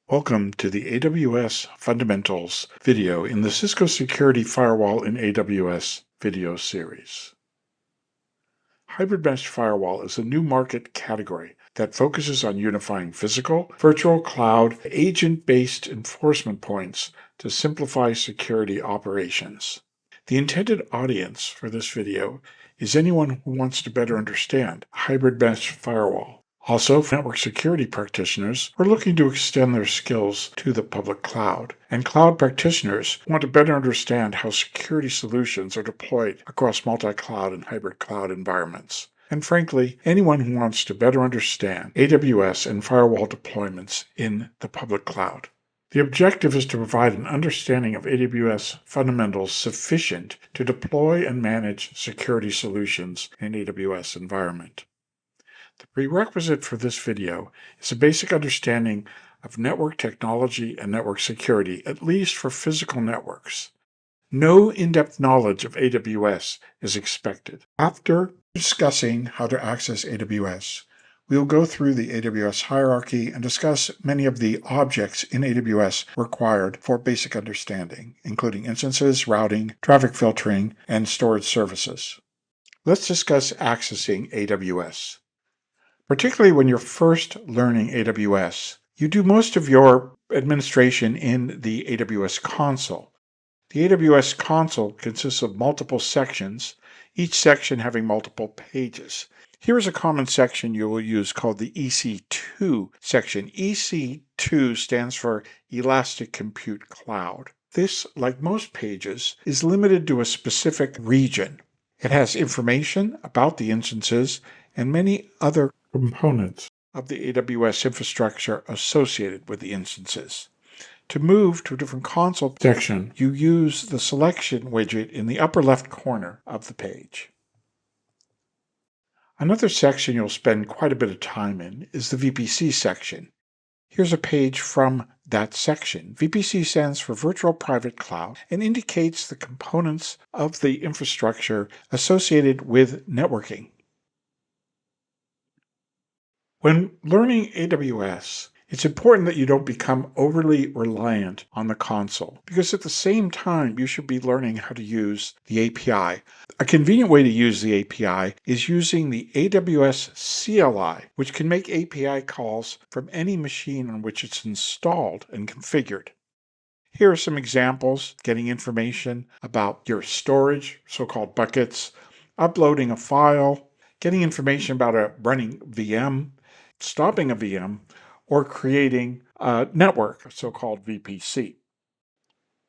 Welcome to the AWS Fundamentals video in the Cisco Security Firewall in AWS video series. Hybrid Mesh Firewall is a new market category that focuses on unifying physical, virtual cloud, agent-based enforcement points to simplify security operations. The intended audience for this video is anyone who wants to better understand Hybrid Mesh Firewall. Also, network security practitioners are looking to extend their skills to the public cloud, and cloud practitioners want to better understand how security solutions are deployed across multi-cloud and hybrid cloud environments. And frankly, anyone who wants to better understand AWS and firewall deployments in the public cloud. The objective is to provide an understanding of AWS fundamentals sufficient to deploy and manage security solutions in AWS environment. The prerequisite for this video is a basic understanding of network technology and network security, at least for physical networks. No in-depth knowledge of AWS is expected. After discussing how to access AWS, we will go through the AWS hierarchy and discuss many of the objects in AWS required for basic understanding, including instances, routing, traffic filtering, and storage services. Let's discuss accessing AWS. Particularly when you're first learning AWS, you do most of your administration in the AWS console. The AWS console consists of multiple sections, each section having multiple pages. Here is a common section you will use called the EC2 section. EC2 stands for Elastic Compute Cloud. This, like most pages, is limited to a specific region. It has information about the instances and many other components of the AWS infrastructure associated with the instances. To move to a different console section, you use the selection widget in the upper left corner of the page. Another section you'll spend quite a bit of time in is the VPC section. Here's a page from that section. VPC stands for Virtual Private Cloud and indicates the components of the infrastructure associated with networking. When learning AWS, it's important that you don't become overly reliant on the console, because at the same time, you should be learning how to use the API. A convenient way to use the API is using the AWS CLI, which can make API calls from any machine on which it's installed and configured. Here are some examples: getting information about your storage, so-called buckets, uploading a file, getting information about a running VM, stopping a VM, or creating a network, a so-called VPC.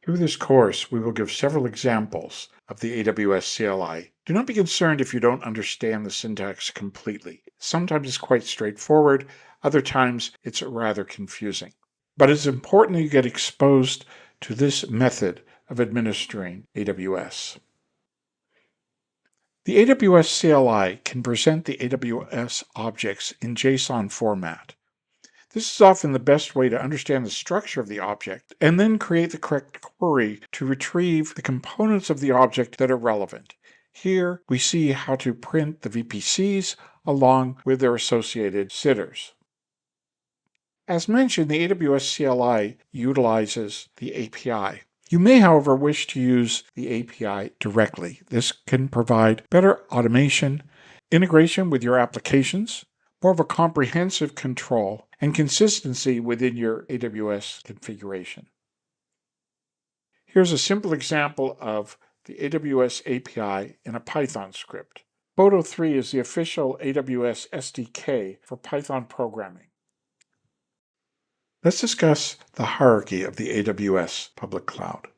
Through this course, we will give several examples of the AWS CLI. Do not be concerned if you don't understand the syntax completely. Sometimes it's quite straightforward, other times it's rather confusing. But it's important that you get exposed to this method of administering AWS. The AWS CLI can present the AWS objects in JSON format. This is often the best way to understand the structure of the object and then create the correct query to retrieve the components of the object that are relevant. Here we see how to print the VPCs along with their associated sitters. As mentioned, the AWS CLI utilizes the API. You may, however, wish to use the API directly. This can provide better automation, integration with your applications, more of a comprehensive control, and consistency within your AWS configuration. Here's a simple example of the AWS API in a Python script. Boto 3 is the official AWS SDK for Python programming. Let's discuss the hierarchy of the AWS public cloud.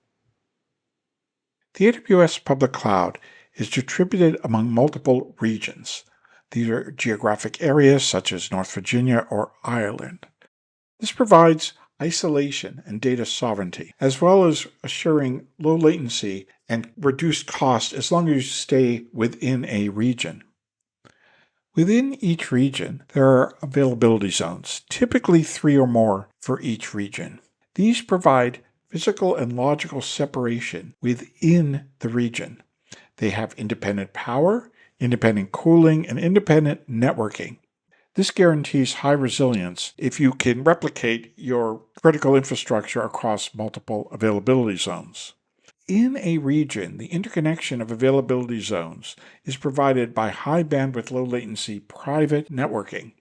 The AWS public cloud is distributed among multiple regions. These are geographic areas such as North Virginia or Ireland. This provides isolation and data sovereignty, as well as assuring low latency and reduced cost as long as you stay within a region. Within each region, there are availability zones, typically 3 or more for each region. These provide physical and logical separation within the region. They have independent power, independent cooling, and independent networking. This guarantees high resilience if you can replicate your critical infrastructure across multiple availability zones. In a region, the interconnection of availability zones is provided by high bandwidth, low latency private networking.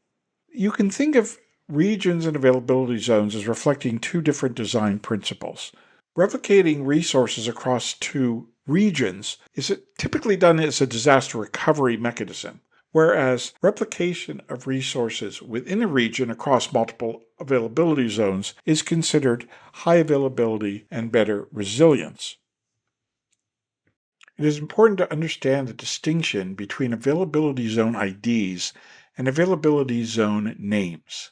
You can think of regions and availability zones as reflecting two different design principles. Replicating resources across two regions is typically done as a disaster recovery mechanism, whereas replication of resources within a region across multiple availability zones is considered high availability and better resilience. It is important to understand the distinction between availability zone IDs and availability zone names.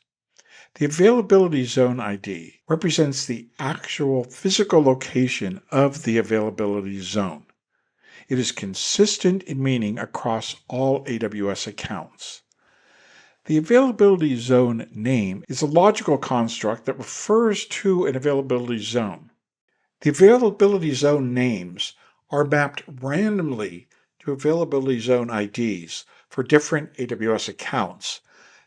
The availability zone ID represents the actual physical location of the availability zone. It is consistent in meaning across all AWS accounts. The availability zone name is a logical construct that refers to an availability zone. The availability zone names are mapped randomly to availability zone IDs for different AWS accounts.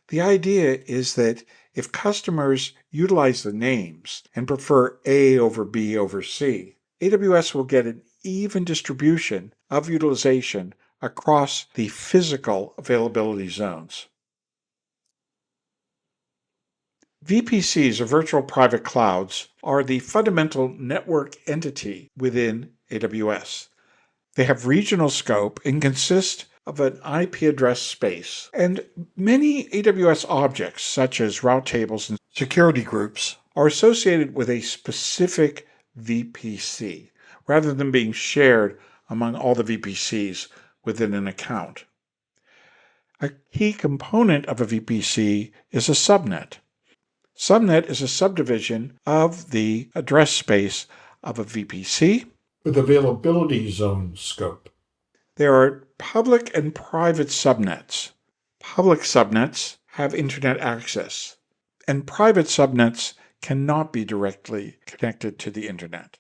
The idea is that if customers utilize the names and prefer A over B over C, AWS will get an even distribution of utilization across the physical availability zones. VPCs, or virtual private clouds, are the fundamental network entity within AWS. They have regional scope and consist of an IP address space, and many AWS objects, such as route tables and security groups, are associated with a specific VPC, rather than being shared among all the VPCs within an account. A key component of a VPC is a subnet. Subnet is a subdivision of the address space of a VPC with availability zone scope. There are public and private subnets. Public subnets have internet access, and private subnets cannot be directly connected to the internet.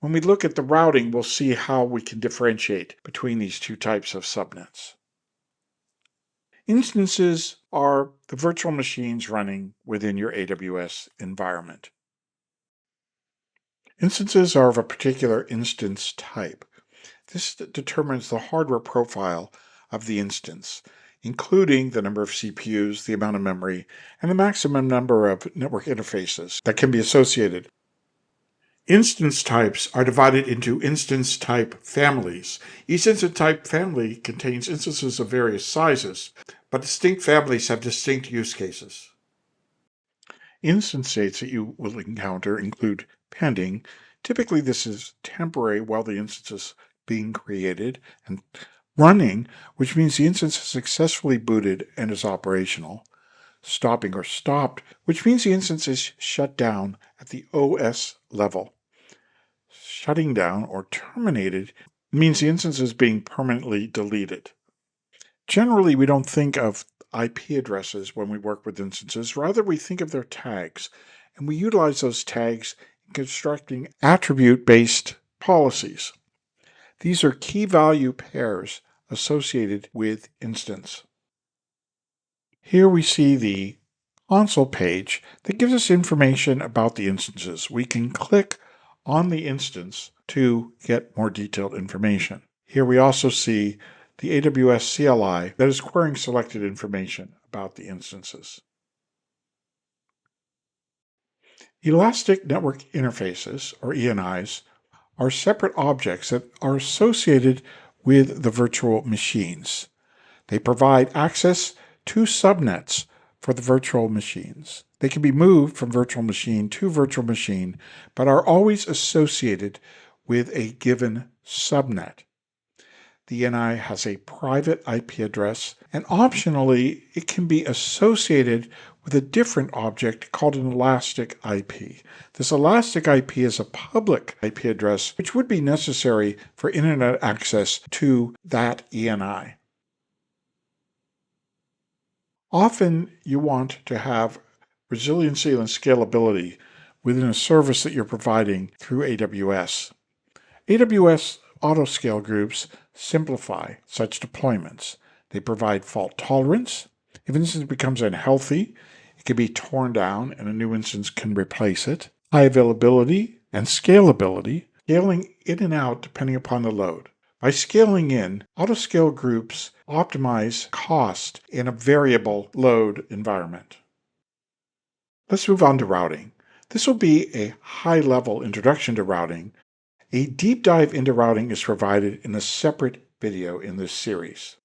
When we look at the routing, we'll see how we can differentiate between these two types of subnets. Instances are the virtual machines running within your AWS environment. Instances are of a particular instance type. This determines the hardware profile of the instance, including the number of CPUs, the amount of memory, and the maximum number of network interfaces that can be associated. Instance types are divided into instance type families. Each instance type family contains instances of various sizes, but distinct families have distinct use cases. Instance states that you will encounter include pending. Typically, this is temporary while the instance is being created, and running, which means the instance is successfully booted and is operational. Stopping or stopped, which means the instance is shut down at the OS level. Shutting down or terminated means the instance is being permanently deleted. Generally, we don't think of IP addresses when we work with instances. Rather, we think of their tags, and we utilize those tags in constructing attribute-based policies. These are key value pairs associated with instance. Here we see the console page that gives us information about the instances. We can click on the instance to get more detailed information. Here we also see the AWS CLI that is querying selected information about the instances. Elastic Network Interfaces, or ENIs, are separate objects that are associated with the virtual machines. They provide access to subnets for the virtual machines. They can be moved from virtual machine to virtual machine, but are always associated with a given subnet. The ENI has a private IP address, and optionally, it can be associated with a different object called an elastic IP. This elastic IP is a public IP address, which would be necessary for internet access to that ENI. Often, you want to have resiliency and scalability within a service that you're providing through AWS. AWS autoscale groups simplify such deployments. They provide fault tolerance, If an instance becomes unhealthy, it can be torn down and a new instance can replace it. High availability and scalability, scaling in and out depending upon the load. By scaling in, autoscale groups optimize cost in a variable load environment. Let's move on to routing. This will be a high-level introduction to routing. A deep dive into routing is provided in a separate video in this series.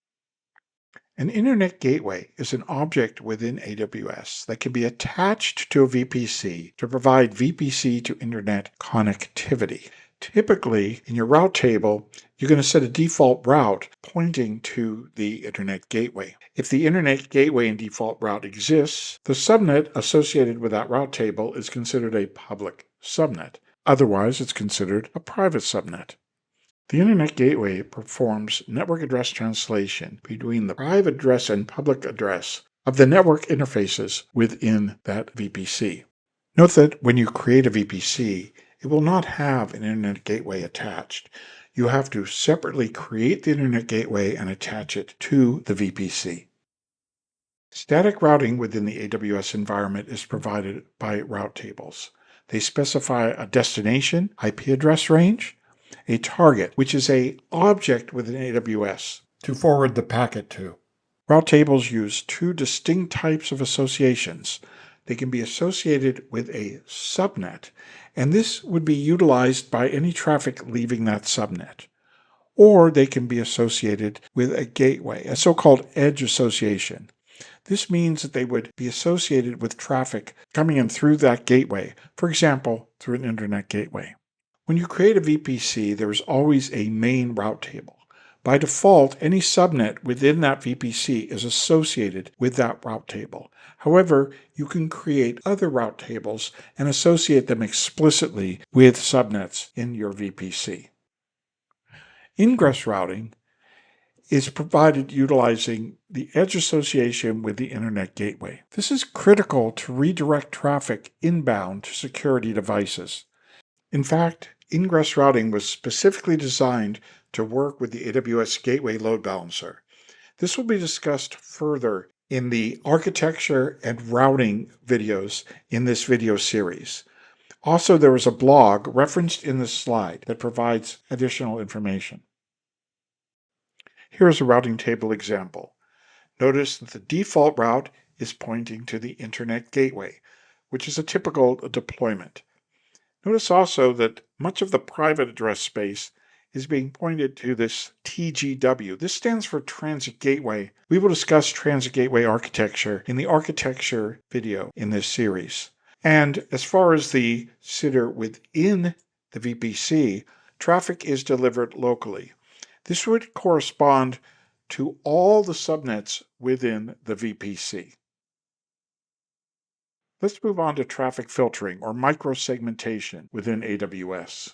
An Internet gateway is an object within AWS that can be attached to a VPC to provide VPC to Internet connectivity. Typically, in your route table, you're going to set a default route pointing to the Internet gateway. If the Internet gateway and default route exists, the subnet associated with that route table is considered a public subnet. Otherwise, it's considered a private subnet. The Internet gateway performs network address translation between the private address and public address of the network interfaces within that VPC. Note that when you create a VPC, it will not have an Internet gateway attached. You have to separately create the Internet gateway and attach it to the VPC. Static routing within the AWS environment is provided by route tables. They specify a destination IP address range, a target, which is an object within AWS to forward the packet to. Route tables use two distinct types of associations. They can be associated with a subnet, and this would be utilized by any traffic leaving that subnet. Or they can be associated with a gateway, a so-called edge association. This means that they would be associated with traffic coming in through that gateway, for example, through an Internet gateway. When you create a VPC, there is always a main route table. By default, any subnet within that VPC is associated with that route table. However, you can create other route tables and associate them explicitly with subnets in your VPC. Ingress routing is provided utilizing the edge association with the Internet gateway. This is critical to redirect traffic inbound to security devices. In fact, ingress routing was specifically designed to work with the AWS Gateway Load Balancer. This will be discussed further in the architecture and routing videos in this video series. Also, there is a blog referenced in this slide that provides additional information. Here is a routing table example. Notice that the default route is pointing to the Internet gateway, which is a typical deployment. Notice also that much of the private address space is being pointed to this TGW. This stands for Transit Gateway. We will discuss Transit Gateway architecture in the architecture video in this series. And as far as the sitter within the VPC, traffic is delivered locally. This would correspond to all the subnets within the VPC. Let's move on to traffic filtering or microsegmentation within AWS.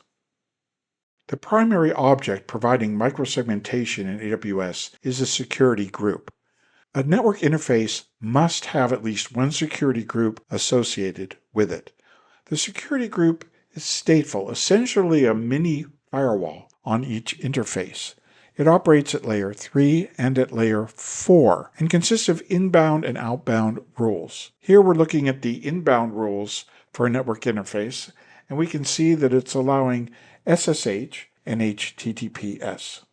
The primary object providing microsegmentation in AWS is a security group. A network interface must have at least one security group associated with it. The security group is stateful, essentially a mini firewall on each interface. It operates at layer 3 and at layer 4 and consists of inbound and outbound rules. Here we're looking at the inbound rules for a network interface, and we can see that it's allowing SSH and HTTPS.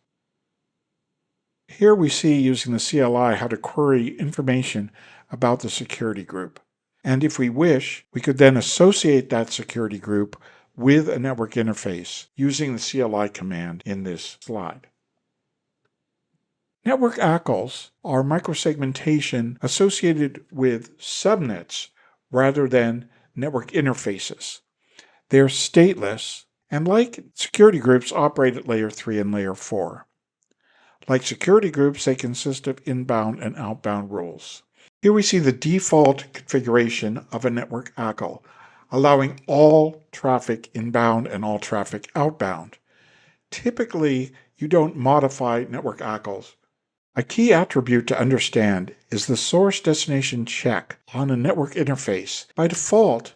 Here we see using the CLI how to query information about the security group. And if we wish, we could then associate that security group with a network interface using the CLI command in this slide. Network ACLs are microsegmentation associated with subnets rather than network interfaces. They're stateless and, like security groups, operate at layer 3 and layer 4. Like security groups, they consist of inbound and outbound rules. Here we see the default configuration of a network ACL, allowing all traffic inbound and all traffic outbound. Typically, you don't modify network ACLs. A key attribute to understand is the source destination check on a network interface. By default,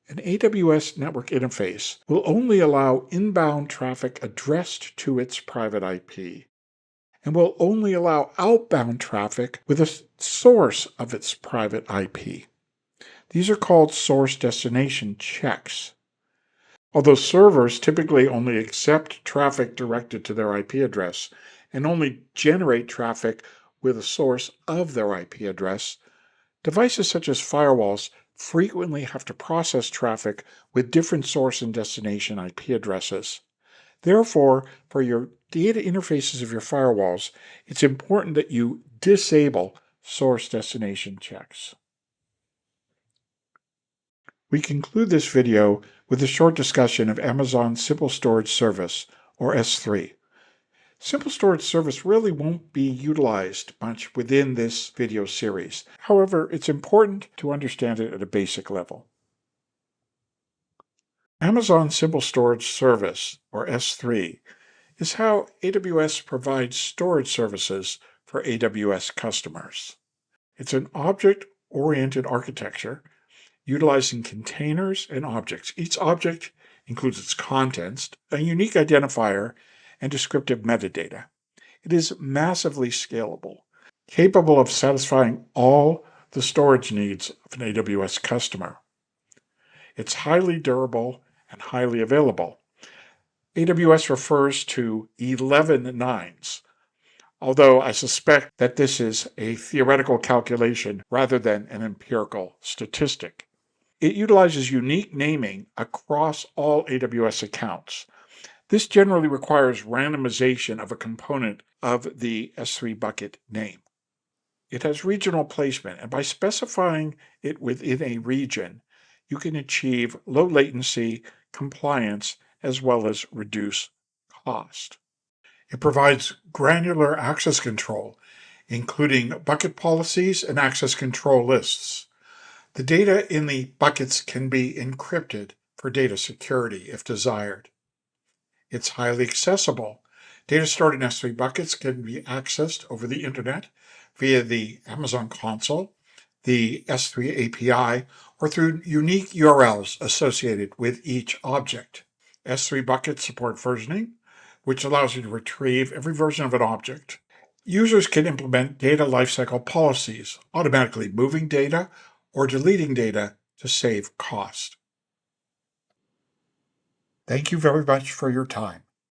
an AWS network interface will only allow inbound traffic addressed to its private IP. and will only allow outbound traffic with a source of its private IP. These are called source destination checks. Although servers typically only accept traffic directed to their IP address and only generate traffic with a source of their IP address, devices such as firewalls frequently have to process traffic with different source and destination IP addresses. Therefore, for your data interfaces of your firewalls, it's important that you disable source destination checks. We conclude this video with a short discussion of Amazon Simple Storage Service, or S3. Simple Storage Service really won't be utilized much within this video series. However, it's important to understand it at a basic level. Amazon Simple Storage Service, or S3, is how AWS provides storage services for AWS customers. It's an object-oriented architecture utilizing containers and objects. Each object includes its contents, a unique identifier, and descriptive metadata. It is massively scalable, capable of satisfying all the storage needs of an AWS customer. It's highly durable and highly available. AWS refers to 11 nines, although I suspect that this is a theoretical calculation rather than an empirical statistic. It utilizes unique naming across all AWS accounts. This generally requires randomization of a component of the S3 bucket name. It has regional placement, and by specifying it within a region, you can achieve low latency, compliance, as well as reduce cost. It provides granular access control, including bucket policies and access control lists. The data in the buckets can be encrypted for data security if desired. It's highly accessible. Data stored in S3 buckets can be accessed over the internet via the Amazon console, the S3 API, or through unique URLs associated with each object. S3 buckets support versioning, which allows you to retrieve every version of an object. Users can implement data lifecycle policies, automatically moving data or deleting data to save cost. Thank you very much for your time.